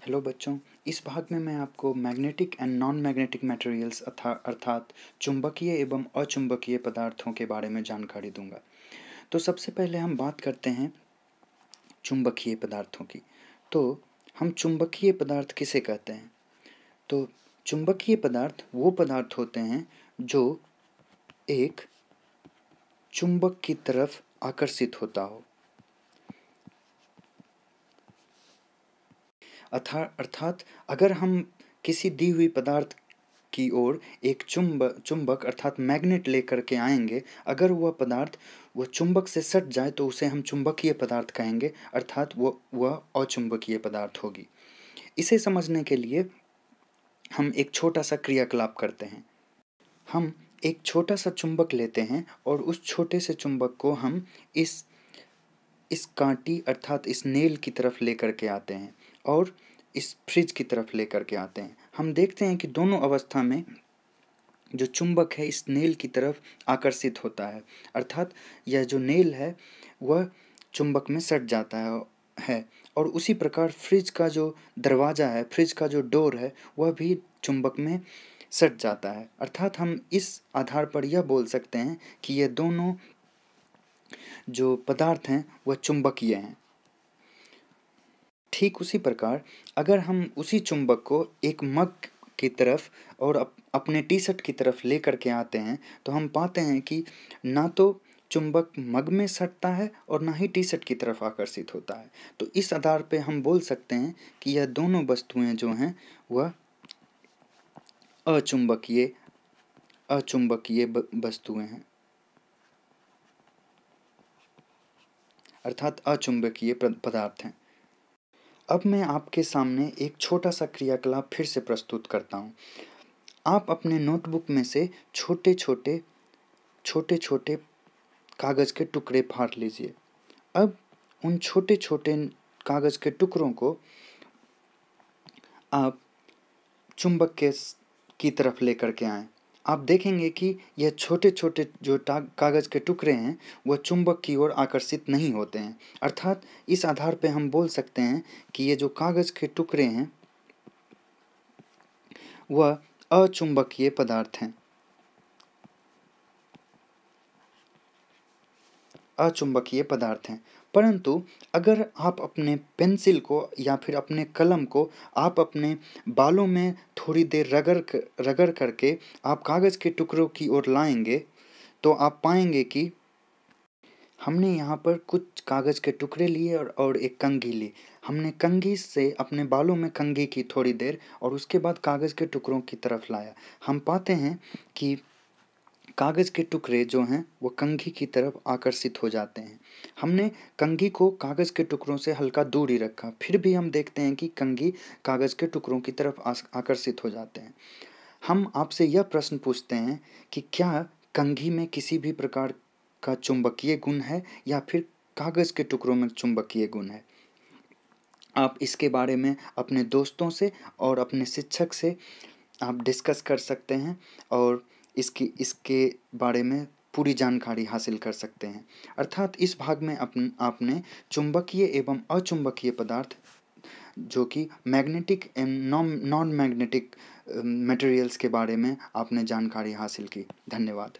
Hello बच्चों, इस भाग में मैं आपको magnetic and non magnetic materials अर्थात चुंबकीय एवं अचुंबकीय पदार्थों के बारे में जानकारी दूंगा। तो सबसे पहले हम बात करते हैं चुंबकीय पदार्थों की। तो हम चुंबकीय पदार्थ किसे कहते हैं? तो चुंबकीय पदार्थ वो पदार्थ होते हैं जो एक चुंबक की तरफ आकर्षित होता हो। अर्थात अगर हम किसी दी हुई पदार्थ की ओर एक चुंबक अर्थात मैग्नेट लेकर के आएंगे, अगर वह पदार्थ वह चुंबक से सट जाए तो उसे हम चुंबकीय पदार्थ कहेंगे, अर्थात वह अचुंबकीय पदार्थ होगी। इसे समझने के लिए हम एक छोटा सा क्रियाकलाप करते हैं। हम एक छोटा सा चुंबक लेते हैं और उस छोटे से चुंबक को हम इस कांटी अर्थात इस नेल की तरफ लेकर के आते हैं और इस फ्रिज की तरफ लेकर के आते हैं। हम देखते हैं कि दोनों अवस्था में जो चुंबक है इस नेल की तरफ आकर्षित होता है, अर्थात यह जो नेल है वह चुंबक में सट जाता है और उसी प्रकार फ्रिज का जो दरवाज़ा है, फ्रिज का जो डोर है, वह भी चुंबक में सट जाता है। अर्थात हम इस आधार पर यह बोल सकते हैं कि ये दोनों जो पदार्थ हैं वह चुंबकीय हैं। ठीक उसी प्रकार अगर हम उसी चुंबक को एक मग की तरफ और अपने टी शर्ट की तरफ ले करके आते हैं तो हम पाते हैं कि ना तो चुंबक मग में सटता है और ना ही टी शर्ट की तरफ आकर्षित होता है। तो इस आधार पे हम बोल सकते हैं कि यह दोनों वस्तुएं जो हैं वह अचुंबकीय वस्तुएं हैं, अर्थात अचुंबकीय पदार्थ हैं। अब मैं आपके सामने एक छोटा सा क्रियाकलाप फिर से प्रस्तुत करता हूँ। आप अपने नोटबुक में से छोटे छोटे कागज़ के टुकड़े फाड़ लीजिए। अब उन छोटे छोटे कागज़ के टुकड़ों को आप चुंबक की तरफ लेकर के आएँ। आप देखेंगे कि यह छोटे छोटे जो कागज़ के टुकड़े हैं वह चुंबक की ओर आकर्षित नहीं होते हैं। अर्थात इस आधार पे हम बोल सकते हैं कि ये जो कागज़ के टुकड़े हैं वह अचुंबकीय पदार्थ हैं, अचुंबकीय पदार्थ हैं। परंतु अगर आप अपने पेंसिल को या फिर अपने कलम को आप अपने बालों में थोड़ी देर रगड़ करके आप कागज़ के टुकड़ों की ओर लाएंगे तो आप पाएंगे कि हमने यहाँ पर कुछ कागज़ के टुकड़े लिए और एक कंघी ली। हमने कंघी से अपने बालों में कंघी की थोड़ी देर और उसके बाद कागज़ के टुकड़ों की तरफ लाया। हम पाते हैं कि कागज़ के टुकड़े जो हैं वो कंघी की तरफ आकर्षित हो जाते हैं। हमने कंघी को कागज़ के टुकड़ों से हल्का दूर ही रखा, फिर भी हम देखते हैं कि कंघी कागज़ के टुकड़ों की तरफ आकर्षित हो जाते हैं। हम आपसे यह प्रश्न पूछते हैं कि क्या कंघी में किसी भी प्रकार का चुंबकीय गुण है या फिर कागज़ के टुकड़ों में चुंबकीय गुण है? आप इसके बारे में अपने दोस्तों से और अपने शिक्षक से आप डिस्कस कर सकते हैं और इसके बारे में पूरी जानकारी हासिल कर सकते हैं। अर्थात इस भाग में आपने चुंबकीय एवं अचुंबकीय पदार्थ जो कि magnetic and non magnetic materials के बारे में आपने जानकारी हासिल की। धन्यवाद।